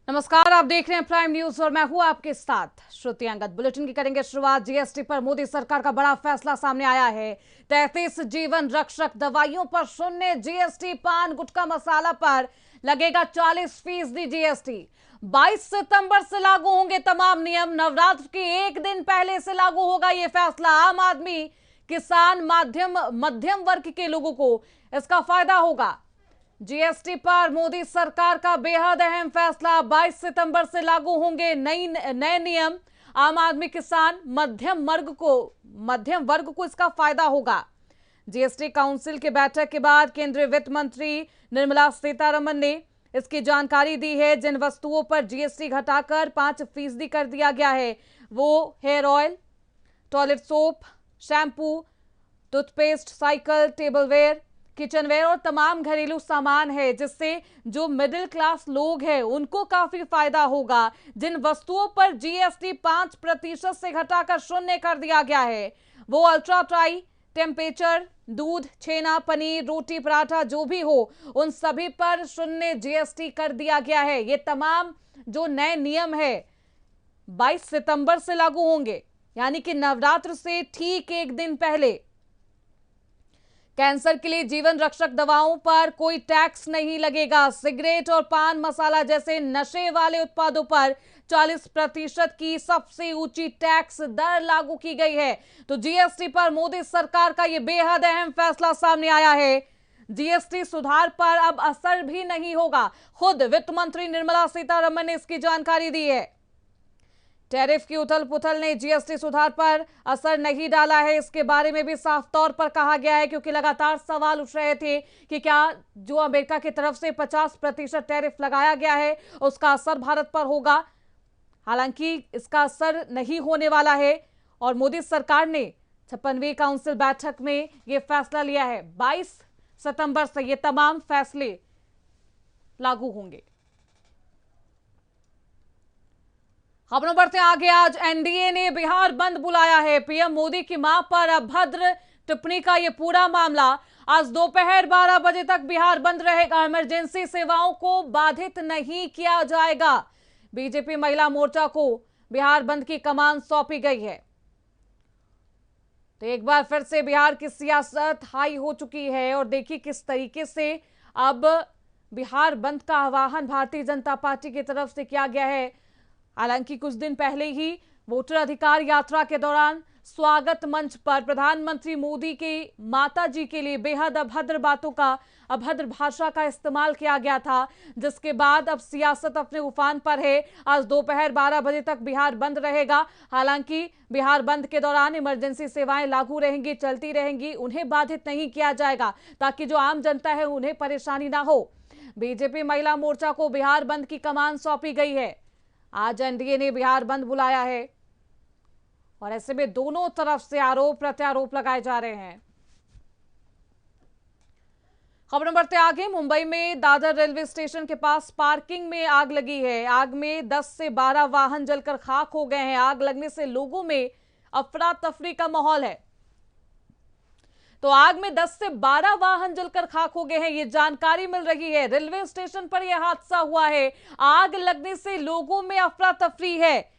नमस्कार, आप देख रहे हैं प्राइम न्यूज और मैं हूं आपके साथ श्रुति अंगद। बुलेटिन की करेंगे शुरुआत। जीएसटी पर मोदी सरकार का बड़ा फैसला सामने आया है। 33 जीवन रक्षक दवाइयों पर शून्य जीएसटी। पान गुटखा मसाला पर लगेगा 40% जीएसटी। 22 सितंबर से लागू होंगे तमाम नियम। नवरात्र के एक दिन पहले से लागू होगा यह फैसला। आम आदमी, किसान, मध्यम वर्ग के लोगों को इसका फायदा होगा। जीएसटी पर मोदी सरकार का बेहद अहम फैसला। 22 सितंबर से लागू होंगे नए नियम। आम आदमी, किसान, मध्यम वर्ग को इसका फायदा होगा। जीएसटी काउंसिल की बैठक के बाद केंद्रीय वित्त मंत्री निर्मला सीतारमण ने इसकी जानकारी दी है। जिन वस्तुओं पर जीएसटी घटाकर 5% कर दिया गया है वो hair oil, toilet soap, shampoo, toothpaste, cycle, tableware, kitchenware और तमाम घरेलू सामान है, जिससे जो मिडिल क्लास लोग हैं उनको काफी फायदा होगा। जिन वस्तुओं पर जीएसटी 5% से घटाकर शून्य कर दिया गया है वो अल्ट्रा ट्राई टेम्परेचर, दूध, छेना, पनीर, रोटी, पराठा जो भी हो उन सभी पर शून्य जीएसटी कर दिया गया है। ये तमाम जो नए नियम है 22 सितंबर से लागू होंगे, यानी कि नवरात्र से ठीक एक दिन पहले। कैंसर के लिए जीवन रक्षक दवाओं पर कोई टैक्स नहीं लगेगा। सिगरेट और पान मसाला जैसे नशे वाले उत्पादों पर 40% की सबसे ऊंची टैक्स दर लागू की गई है। तो जीएसटी पर मोदी सरकार का यह बेहद अहम फैसला सामने आया है। जीएसटी सुधार पर अब असर भी नहीं होगा। खुद वित्त मंत्री निर्मला सीतारमण ने इसकी जानकारी दी है। टैरिफ की उथल पुथल ने जीएसटी सुधार पर असर नहीं डाला है, इसके बारे में भी साफ तौर पर कहा गया है, क्योंकि लगातार सवाल उठ रहे थे कि क्या जो अमेरिका की तरफ से 50% टैरिफ लगाया गया है उसका असर भारत पर होगा। हालांकि इसका असर नहीं होने वाला है और मोदी सरकार ने 56वीं काउंसिल बैठक में यह फैसला लिया है। 22 सितंबर से ये तमाम फैसले लागू होंगे। खबरों बढ़ते आगे। आज एनडीए ने बिहार बंद बुलाया है। पीएम मोदी की मां पर अभद्र टिप्पणी का यह पूरा मामला। आज दोपहर 12 बजे तक बिहार बंद रहेगा। इमरजेंसी सेवाओं को बाधित नहीं किया जाएगा। बीजेपी महिला मोर्चा को बिहार बंद की कमान सौंपी गई है। तो एक बार फिर से बिहार की सियासत हाई हो चुकी है और देखिए किस तरीके से अब बिहार बंद का आह्वान भारतीय जनता पार्टी की तरफ से किया गया है। हालांकि कुछ दिन पहले ही वोटर अधिकार यात्रा के दौरान स्वागत मंच पर प्रधानमंत्री मोदी की माताजी के लिए बेहद अभद्र भाषा का इस्तेमाल किया गया था, जिसके बाद अब सियासत अपने उफान पर है। आज दोपहर 12 बजे तक बिहार बंद रहेगा। हालांकि बिहार बंद के दौरान इमरजेंसी सेवाएं लागू रहेंगी, चलती रहेंगी, उन्हें बाधित नहीं किया जाएगा ताकि जो आम जनता है उन्हें परेशानी ना हो। बीजेपी महिला मोर्चा को बिहार बंद की कमान सौंपी गई है। आज एनडीए ने बिहार बंद बुलाया है और ऐसे में दोनों तरफ से आरोप प्रत्यारोप लगाए जा रहे हैं। खबरों बढ़ते आगे। मुंबई में दादर रेलवे स्टेशन के पास पार्किंग में आग लगी है। आग में 10 से 12 वाहन जलकर खाक हो गए हैं। आग लगने से लोगों में अफरा तफरी का माहौल है। तो आग में 10 से 12 वाहन जलकर खाक हो गए हैं, ये जानकारी मिल रही है। रेलवे स्टेशन पर यह हादसा हुआ है। आग लगने से लोगों में अफरा तफरी है,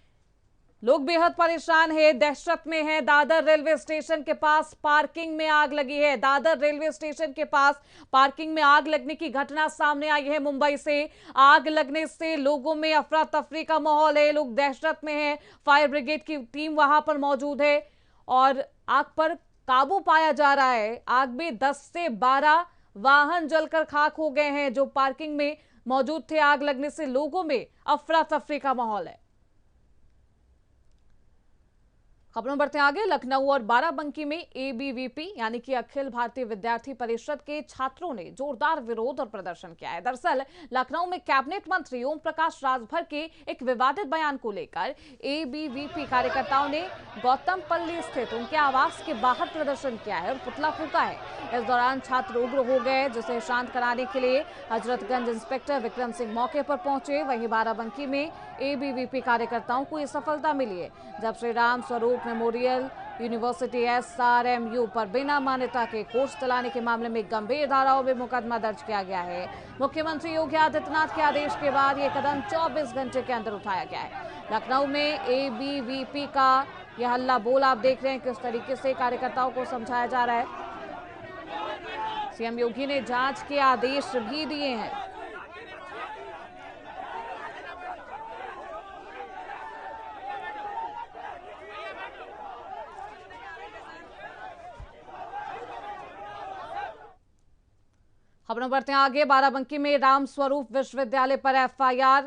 लोग बेहद परेशान हैं, दहशत में हैं। दादर रेलवे स्टेशन के पास पार्किंग में आग लगी है। दादर रेलवे स्टेशन के पास पार्किंग में आग लगने की घटना सामने आई है मुंबई से। आग लगने से लोगों में अफरा तफरी का माहौल है, लोग दहशत में हैं। फायर ब्रिगेड की टीम वहां पर मौजूद है और आग पर काबू पाया जा रहा है। आग में 10 से 12 वाहन जलकर खाक हो गए हैं जो पार्किंग में मौजूद थे। आग लगने से लोगों में अफरा तफरी का माहौल है। खबरों बढ़ते आगे। लखनऊ और बाराबंकी में एबीवीपी यानी कि अखिल भारतीय विद्यार्थी परिषद के छात्रों ने जोरदार विरोध और प्रदर्शन किया है। दरअसल लखनऊ में कैबिनेट मंत्री ओम प्रकाश राजभर के एक विवादित बयान को लेकर एबीवीपी कार्यकर्ताओं ने गौतमपल्ली स्थित उनके आवास के बाहर प्रदर्शन किया है और पुतला फूंका है। इस दौरान छात्र उग्र हो गए, जिसे शांत कराने के लिए हजरतगंज इंस्पेक्टर विक्रम सिंह मौके पर पहुंचे। वहीं बाराबंकी में एबीवीपी कार्यकर्ताओं को यह सफलता मिली है जब Shri Ram Swaroop memorial university SRMU पर बिना मान्यता के कोर्स चलाने के मामले में गंभीर धाराओं में मुकदमा दर्ज किया गया है। मुख्यमंत्री योगी आदित्यनाथ के आदेश के बाद ये कदम 24 घंटे के अंदर उठाया गया है। लखनऊ में ABVP का यह हल्ला बोल आप देख रहे हैं किस तरीके से कार्यकर्ताओं को समझाया जा रहा है। सीएम योगी ने जांच के आदेश भी दिए हैं। खबरों बढ़ते हैं आगे। बाराबंकी में रामस्वरूप विश्वविद्यालय पर FIR,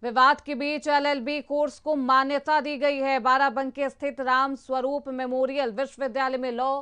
विवाद के बीच LLB कोर्स को मान्यता दी गई है। बाराबंकी स्थित रामस्वरूप मेमोरियल विश्वविद्यालय में लॉ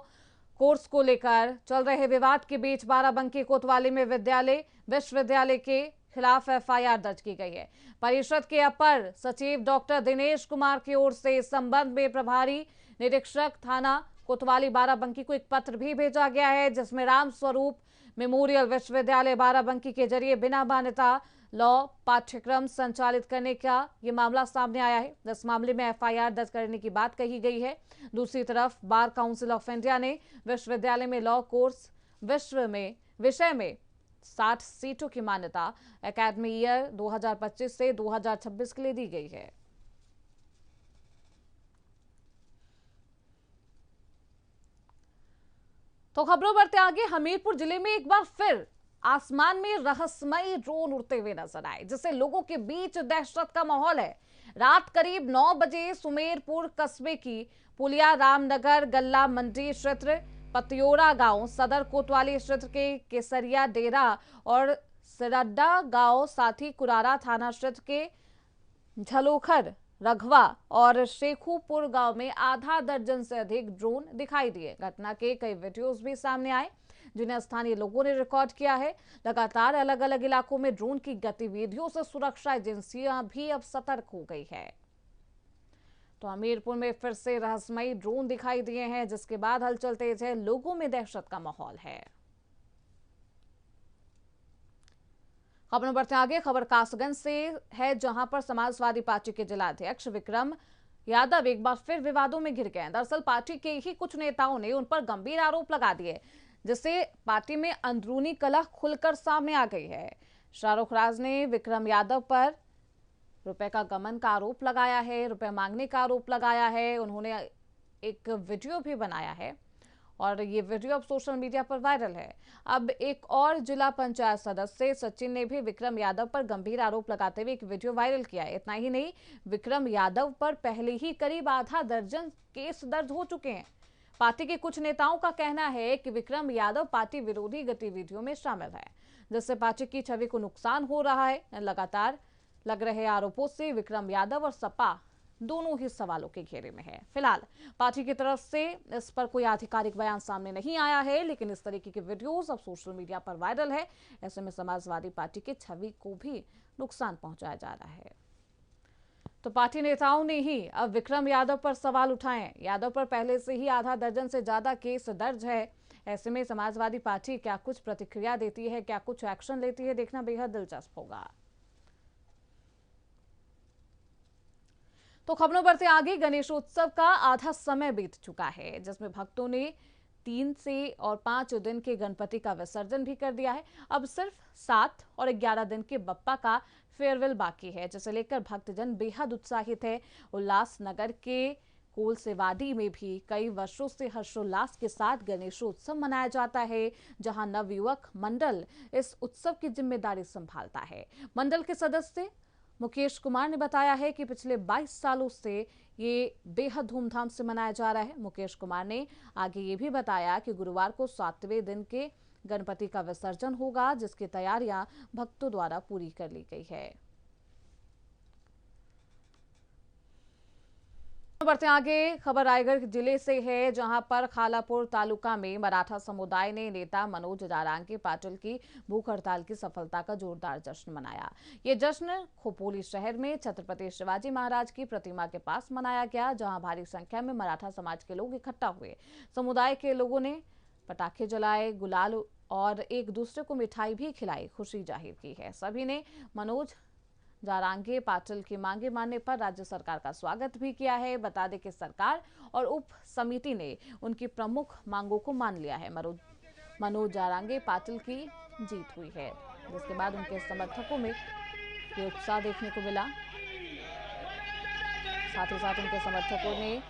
कोर्स को लेकर चल रहे विवाद के बीच बाराबंकी कोतवाली में विश्वविद्यालय के खिलाफ FIR दर्ज की गई है। परिषद के अपर सचिव डॉक्टर दिनेश कुमार की ओर से इस संबंध में प्रभारी निरीक्षक थाना कोतवाली बाराबंकी को एक पत्र भी भेजा गया है, जिसमें रामस्वरूप मेमोरियल विश्वविद्यालय बाराबंकी के जरिए बिना मान्यता लॉ पाठ्यक्रम संचालित करने का ये मामला सामने आया है। इस मामले में FIR दर्ज करने की बात कही गई है। दूसरी तरफ बार काउंसिल ऑफ इंडिया ने विश्वविद्यालय में लॉ कोर्स विषय में 60 सीटों की मान्यता एकेडमी ईयर 2025 से 2026 के लिए दी गई है। तो खबरों बढ़ते आगे। हमीरपुर जिले में एक बार फिर आसमान में रहस्यमयी ड्रोन उड़ते हुए नजर आए, जिससे लोगों के बीच दहशत का माहौल है। रात करीब 9 बजे सुमेरपुर कस्बे की पुलिया रामनगर गल्ला मंडी क्षेत्र पतियोरा गांव, सदर कोतवाली क्षेत्र के केसरिया डेरा और सिरड्डा गांव, साथ ही कुरारा थाना क्षेत्र के झलोखर रघवा और शेखुपुर गांव में आधा दर्जन से अधिक ड्रोन दिखाई दिए। घटना के कई वीडियोस भी सामने आए, जिन्हें स्थानीय लोगों ने रिकॉर्ड किया है। लगातार अलग अलग इलाकों में ड्रोन की गतिविधियों से सुरक्षा एजेंसियां भी अब सतर्क हो गई है। तो हमीरपुर में फिर से रहस्यमयी ड्रोन दिखाई दिए हैं, जिसके बाद हलचल तेज है, लोगों में दहशत का माहौल है। खबरों बढ़ते आगे। खबर कासगंज से है, जहां पर समाजवादी पार्टी के जिलाध्यक्ष विक्रम यादव एक बार फिर विवादों में घिर गए। दरअसल पार्टी के ही कुछ नेताओं ने उन पर गंभीर आरोप लगा दिए, जिससे पार्टी में अंदरूनी कलह खुलकर सामने आ गई है। शाहरुख राज ने विक्रम यादव पर रुपए का गमन का आरोप लगाया है, रुपए मांगने का आरोप लगाया है। उन्होंने एक वीडियो भी बनाया है और ये वीडियो अब सोशल मीडिया पर वायरल है। अब एक और जिला पंचायत सदस्य सचिन ने भी विक्रम यादव पर गंभीर आरोप लगाते हुए एक वीडियो वायरल किया है। इतना ही नहीं, विक्रम यादव पर पहले ही करीब आधा दर्जन केस दर्ज हो चुके हैं। पार्टी के कुछ नेताओं का कहना है कि विक्रम यादव पार्टी विरोधी गतिविधियों में शामिल है, जिससे पार्टी की छवि को नुकसान हो रहा है। लगातार लग रहे आरोपों से विक्रम यादव और सपा दोनों ही सवालों के घेरे में है। फिलहाल पार्टी की तरफ से इस पर कोई आधिकारिक बयान सामने नहीं आया है, लेकिन इस तरीके के वीडियोस अब सोशल मीडिया पर वायरल है। ऐसे में समाजवादी पार्टी की छवि को भी नुकसान पहुंचाया जा रहा है। तो पार्टी नेताओं ने ही अब विक्रम यादव पर सवाल उठाए। यादव पर पहले से ही आधा दर्जन से ज्यादा केस दर्ज है। ऐसे में समाजवादी पार्टी क्या कुछ प्रतिक्रिया देती है, क्या कुछ एक्शन लेती है, देखना बेहद दिलचस्प होगा। तो खबरों बढ़ते आगे। गणेशोत्सव का आधा समय बीत चुका है, जिसमें भक्तों ने 3 से और 5 दिन के गणपति का विसर्जन भी कर दिया है। अब सिर्फ 7 और 11 दिन के बप्पा का फेयरवेल बाकी है, जिसे लेकर भक्तजन बेहद उत्साहित है। उल्लासनगर के कोलसेवाड़ी में भी कई वर्षों से हर्षोल्लास के साथ गणेशोत्सव मनाया जाता है, जहां नवयुवक मंडल इस उत्सव की जिम्मेदारी संभालता है। मंडल के सदस्य मुकेश कुमार ने बताया है कि पिछले 22 सालों से ये बेहद धूमधाम से मनाया जा रहा है। मुकेश कुमार ने आगे ये भी बताया कि गुरुवार को 7वें दिन के गणपति का विसर्जन होगा, जिसकी तैयारियां भक्तों द्वारा पूरी कर ली गई है। बढ़ते आगे। खबर रायगढ़ जिले से है, जहां पर खालापुर तालुका में मराठा समुदाय ने नेता मनोज जारांगी पाटिल की भूख हड़ताल की सफलता का जोरदार जश्न मनाया। ये जश्न खोपोली शहर में छत्रपति शिवाजी महाराज की प्रतिमा के पास मनाया गया, जहां भारी संख्या में मराठा समाज के लोग इकट्ठा हुए। समुदाय के लोगों ने पटाखे जलाए, गुलाल और एक दूसरे को मिठाई भी खिलाई, खुशी जाहिर की है। सभी ने मनोज जारांगे पाटिल की मांगे मानने पर राज्य सरकार का स्वागत भी किया है। बता दें कि सरकार और उप समिति ने उनकी प्रमुख मांगों को मान लिया है। मनोज जारांगे पाटिल की जीत हुई है, जिसके बाद उनके समर्थकों में ये उत्साह देखने को मिला। साथ ही साथ उनके समर्थकों ने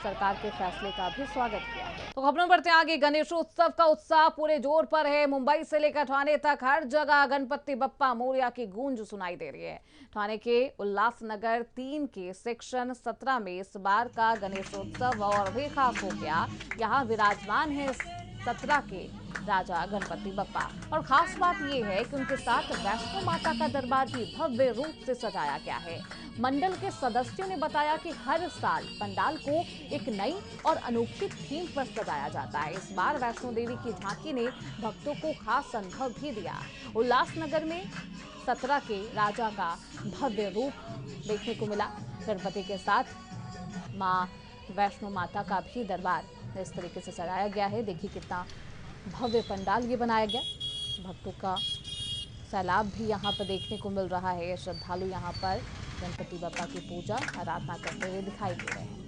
सरकार के फैसले का भी स्वागत किया है। तो खबरों बढ़ते हैं आगे। गणेशोत्सव का उत्साह पूरे जोर पर है। मुंबई से लेकर ठाणे तक हर जगह गणपति बप्पा मोरया की गूंज सुनाई दे रही है। ठाणे के उल्लासनगर 3 के सेक्शन 17 में इस बार का गणेशोत्सव और भी खास हो गया। यहाँ विराजमान है 17 के राजा गणपति बप्पा और खास बात यह है कि उनके साथ वैष्णो माता का दरबार भी भव्य रूप से सजाया गया है। मंडल के सदस्यों ने बताया कि हर साल पंडाल को एक नई और अनोखी थीम पर सजाया जाता है। इस बार वैष्णो देवी की झांकी ने भक्तों को खास अनुभव भी दिया। उल्लासनगर में 17 के राजा का भव्य रूप देखने को मिला। गणपति के साथ मां वैष्णो माता का भी दरबार इस तरीके से सजाया गया है। देखिए कितना भव्य पंडाल ये बनाया गया। भक्तों का सैलाब भी यहाँ पर देखने को मिल रहा है। श्रद्धालु यहाँ पर गणपति बप्पा की पूजा आराधना करते हुए दिखाई दे रहे हैं।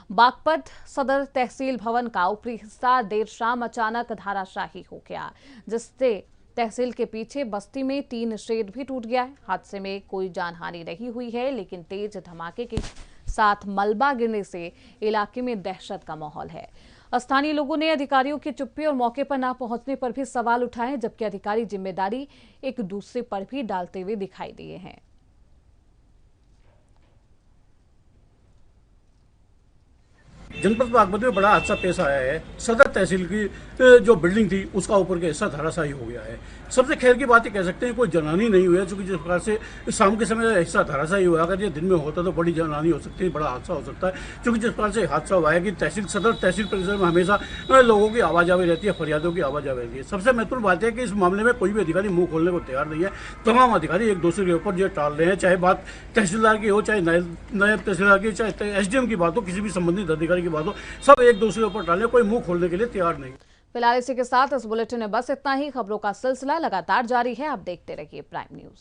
बागपत सदर तहसील भवन का ऊपरी हिस्सा देर शाम अचानक धराशायी हो गया, जिससे तहसील के पीछे बस्ती में 3 शेड भी टूट गया है। हादसे में कोई जानहानि नहीं हुई है, लेकिन तेज धमाके के साथ मलबा गिरने से इलाके में दहशत का माहौल है। स्थानीय लोगों ने अधिकारियों की चुप्पी और मौके पर न पहुंचने पर भी सवाल उठाए, जबकि अधिकारी जिम्मेदारी एक दूसरे पर भी डालते हुए दिखाई दिए हैं। जनपद बागपत में बड़ा हादसा पेश आया है। सदर तहसील की जो बिल्डिंग थी उसका ऊपर का हिस्सा धराशायी हो गया है। सबसे खैर की बात ही कह सकते हैं, कोई जनहानि नहीं हुई है, क्योंकि जिस प्रकार से शाम के समय हिस्सा धराशायी हुआ, अगर ये दिन में होता तो बड़ी जनहानि हो सकती है, बड़ा हादसा हो सकता है। क्योंकि जिस प्रकार से हादसा हुआ है कि सदर तहसील परिसर में हमेशा लोगों की आवाजाही रहती है, फरियादों की आवाजाही रहती है। सबसे महत्वपूर्ण बात है कि इस मामले में कोई भी अधिकारी मुंह खोलने को तैयार नहीं है। तमाम अधिकारी एक दूसरे के ऊपर जो टाल रहे हैं, चाहे बात तहसीलदार की हो, चाहे नायब तहसीलदार की, चाहे एसडीएम की बात हो, किसी भी संबंधित अधिकारी की बात हो, सब एक दूसरे ऊपर डालने, कोई मुंह खोलने के लिए तैयार नहीं। फिलहाल इसी के साथ इस बुलेटिन में बस इतना ही। खबरों का सिलसिला लगातार जारी है, आप देखते रहिए प्राइम न्यूज।